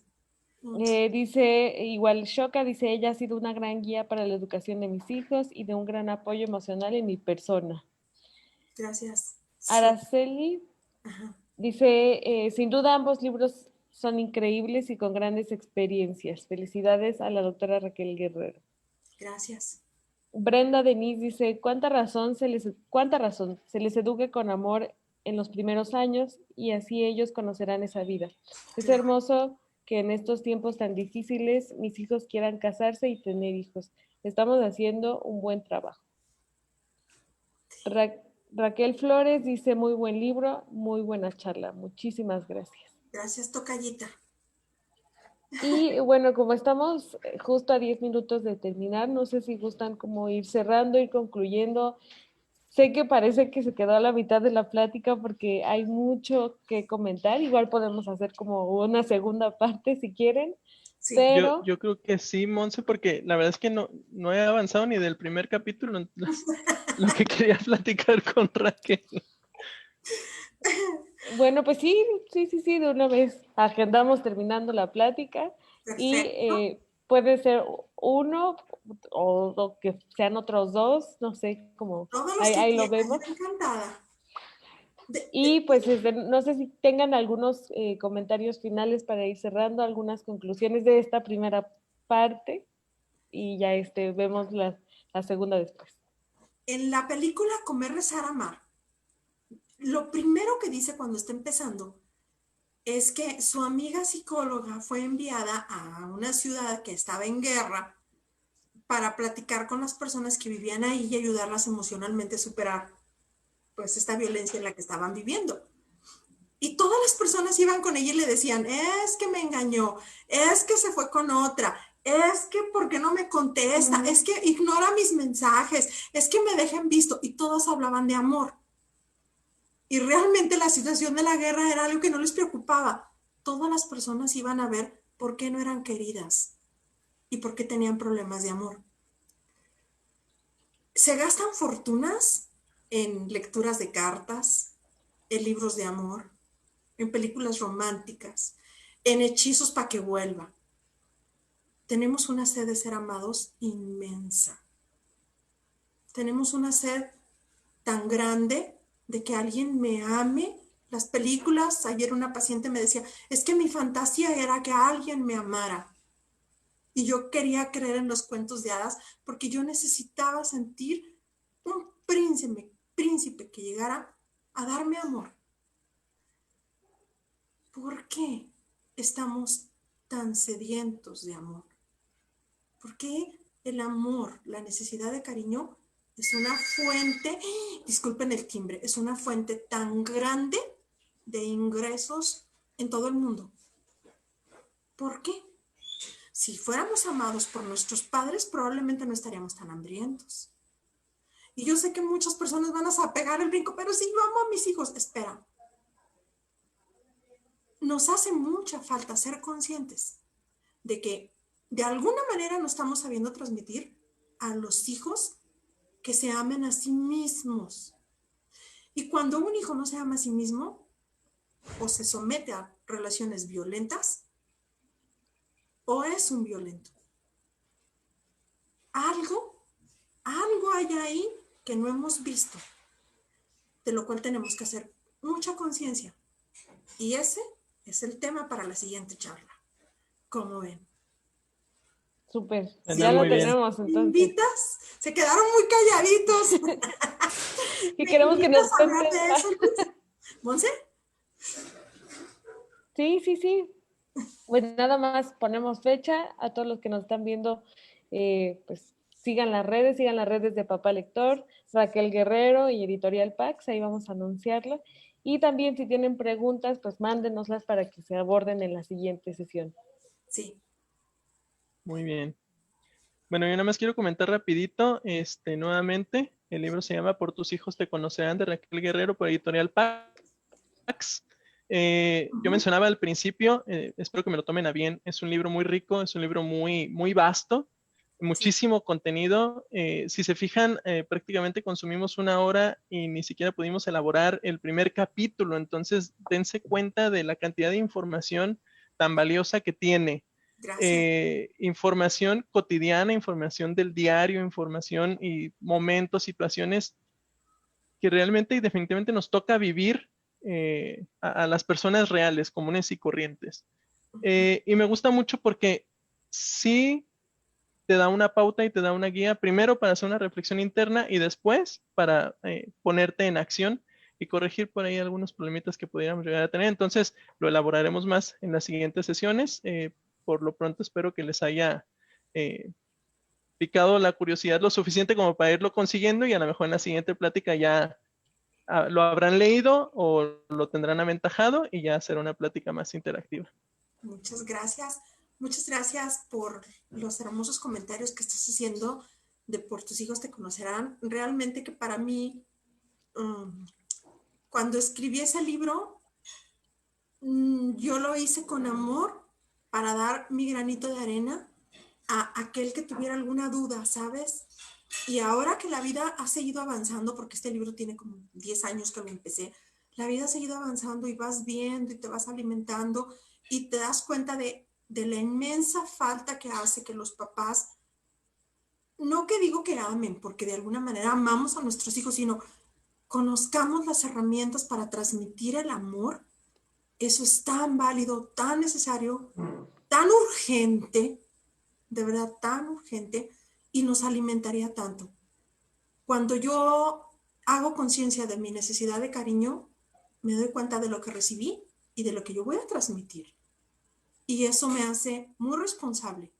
Dice, igual Shoka, dice, ella ha sido una gran guía para la educación de mis hijos y de un gran apoyo emocional en mi persona. Gracias. Sí. Araceli Ajá. dice, sin duda ambos libros son increíbles y con grandes experiencias. Felicidades a la doctora Raquel Guerrero. Gracias. Brenda Denise dice, cuánta razón se les eduque con amor en los primeros años y así ellos conocerán esa vida. Es Claro. hermoso que en estos tiempos tan difíciles mis hijos quieran casarse y tener hijos. Estamos haciendo un buen trabajo. Raquel Flores dice, muy buen libro, muy buena charla. Muchísimas gracias. Gracias, tocallita. Y bueno, como estamos justo a 10 minutos de terminar, no sé si gustan como ir cerrando, ir concluyendo. Sé que parece que se quedó a la mitad de la plática porque hay mucho que comentar. Igual podemos hacer como una segunda parte si quieren, Sí. pero Yo creo que sí, Monse, porque la verdad es que no he avanzado ni del primer capítulo, lo que quería platicar con Raquel. bueno, pues sí, de una vez agendamos terminando la plática y Perfecto. puede ser uno o que sean otros dos, no sé, como Todos los que ahí lo quieran. vemos. Yo encantada. Y pues no sé si tengan algunos comentarios finales para ir cerrando, algunas conclusiones de esta primera parte y ya vemos la segunda después. En la película Comer, Rezar, Amar, lo primero que dice cuando está empezando es que su amiga psicóloga fue enviada a una ciudad que estaba en guerra para platicar con las personas que vivían ahí y ayudarlas emocionalmente a superar pues esta violencia en la que estaban viviendo. Y todas las personas iban con ella y le decían, es que me engañó, es que se fue con otra, es que ¿por qué no me contesta? Es que ignora mis mensajes, es que me dejen visto. Y todas hablaban de amor. Y realmente la situación de la guerra era algo que no les preocupaba. Todas las personas iban a ver por qué no eran queridas y por qué tenían problemas de amor. Se gastan fortunas en lecturas de cartas, en libros de amor, en películas románticas, en hechizos para que vuelva. Tenemos una sed de ser amados inmensa. Tenemos una sed tan grande de que alguien me ame. Las películas, ayer una paciente me decía, es que mi fantasía era que alguien me amara. Y yo quería creer en los cuentos de hadas porque yo necesitaba sentir un príncipe que llegara a darme amor. ¿Por qué estamos tan sedientos de amor? ¿Por qué el amor, la necesidad de cariño es una fuente, disculpen el timbre, es una fuente tan grande de ingresos en todo el mundo? ¿Por qué? Si fuéramos amados por nuestros padres, probablemente no estaríamos tan hambrientos. Y yo sé que muchas personas van a pegar el brinco, pero si yo amo a mis hijos, espera. Nos hace mucha falta ser conscientes de que de alguna manera no estamos sabiendo transmitir a los hijos que se amen a sí mismos. Y cuando un hijo no se ama a sí mismo o se somete a relaciones violentas o es un violento. Algo hay ahí que no hemos visto. de lo cual tenemos que hacer mucha conciencia. Y ese es el tema para la siguiente charla. ¿Cómo ven? Súper, Sí, ya lo muy bien. tenemos ¿Me entonces. invitas? Se quedaron muy calladitos. Y ¿Me queremos que invitas nos a hablar cuentes de más. eso, Luis? ¿Monse? Sí, sí, sí. Pues nada más ponemos fecha a todos los que nos están viendo, pues sigan las redes de Papá Lector, Raquel Guerrero y Editorial Pax, ahí vamos a anunciarla. Y también si tienen preguntas, pues mándenoslas para que se aborden en la siguiente sesión. Sí. Muy bien. Bueno, yo nada más quiero comentar rapidito, nuevamente, el libro se llama Por tus hijos te conocerán, de Raquel Guerrero, por Editorial Pax. Yo mencionaba al principio, espero que me lo tomen a bien, es un libro muy rico, es un libro muy, muy vasto, muchísimo contenido. Si se fijan, prácticamente consumimos 1 hora y ni siquiera pudimos elaborar el primer capítulo, entonces dense cuenta de la cantidad de información tan valiosa que tiene. Gracias. Información cotidiana, información del diario, información y momentos, situaciones que realmente y definitivamente nos toca vivir a las personas reales, comunes y corrientes. Y me gusta mucho porque sí te da una pauta y te da una guía, primero para hacer una reflexión interna y después para ponerte en acción y corregir por ahí algunos problemitas que pudiéramos llegar a tener. Entonces lo elaboraremos más en las siguientes sesiones. Por lo pronto espero que les haya picado la curiosidad lo suficiente como para irlo consiguiendo y a lo mejor en la siguiente plática ya lo habrán leído o lo tendrán aventajado y ya será una plática más interactiva. Muchas gracias. Muchas gracias por los hermosos comentarios que estás haciendo de Por tus hijos te conocerán. Realmente que para mí, cuando escribí ese libro, yo lo hice con amor para dar mi granito de arena a aquel que tuviera alguna duda, ¿sabes? Y ahora que la vida ha seguido avanzando, porque este libro tiene como 10 años que lo empecé, la vida ha seguido avanzando y vas viendo y te vas alimentando y te das cuenta de la inmensa falta que hace que los papás, no que digo que amen, porque de alguna manera amamos a nuestros hijos, sino conozcamos las herramientas para transmitir el amor. Eso es tan válido, tan necesario, tan urgente, de verdad tan urgente, y nos alimentaría tanto. Cuando yo hago conciencia de mi necesidad de cariño, me doy cuenta de lo que recibí y de lo que yo voy a transmitir. Y eso me hace muy responsable,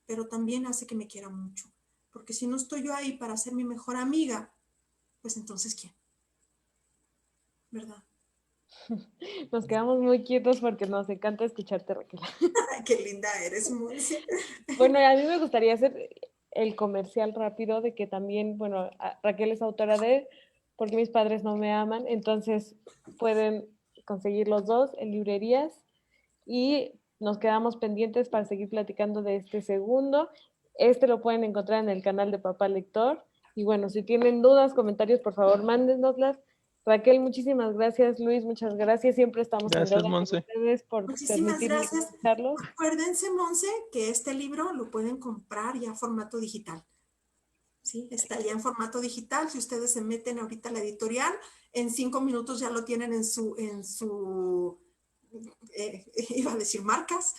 pero también hace que me quiera mucho. Porque si no estoy yo ahí para ser mi mejor amiga, pues entonces ¿quién? ¿Verdad? Nos quedamos muy quietos porque nos encanta escucharte, Raquel. Ay, qué linda eres, Monse. Bueno, a mí me gustaría hacer el comercial rápido de que también, bueno, Raquel es autora de Porque mis padres no me aman, entonces pueden conseguir los dos en librerías y nos quedamos pendientes para seguir platicando de este segundo. Este lo pueden encontrar en el canal de Papá Lector. Y bueno, si tienen dudas, comentarios, por favor, mándenoslas. Raquel, muchísimas gracias. Luis, muchas gracias. Siempre estamos en Gracias, deuda con Monse. ustedes por Muchísimas permitirnos gracias. escucharlos. Acuérdense, Monse, que este libro lo pueden comprar ya en formato digital. ¿Sí? Está ya en formato digital. Si ustedes se meten ahorita a la editorial, en 5 minutos ya lo tienen en su iba a decir marcas,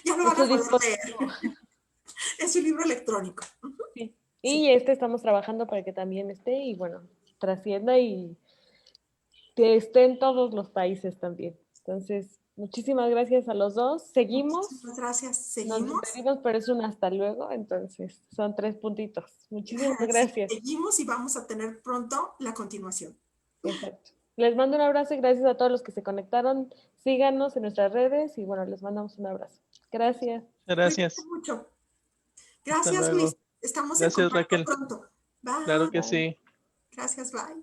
ya lo van a poder leer. Es un libro electrónico. Sí. Sí. Y este estamos trabajando para que también esté y bueno, trascienda y que esté en todos los países también. Entonces, muchísimas gracias a los dos. Seguimos, Muchísimas gracias. nos Seguimos. despedimos, pero es un hasta luego, entonces son 3 puntitos. Muchísimas gracias. Seguimos y vamos a tener pronto la continuación. Exacto. Les mando un abrazo y gracias a todos los que se conectaron. Síganos en nuestras redes y bueno, les mandamos un abrazo. Gracias. Cuídense Gracias. mucho. Hasta Gracias, Luis. luego. Estamos en Gracias, contacto Raquel. pronto. Claro que Bye. sí. Gracias, bye.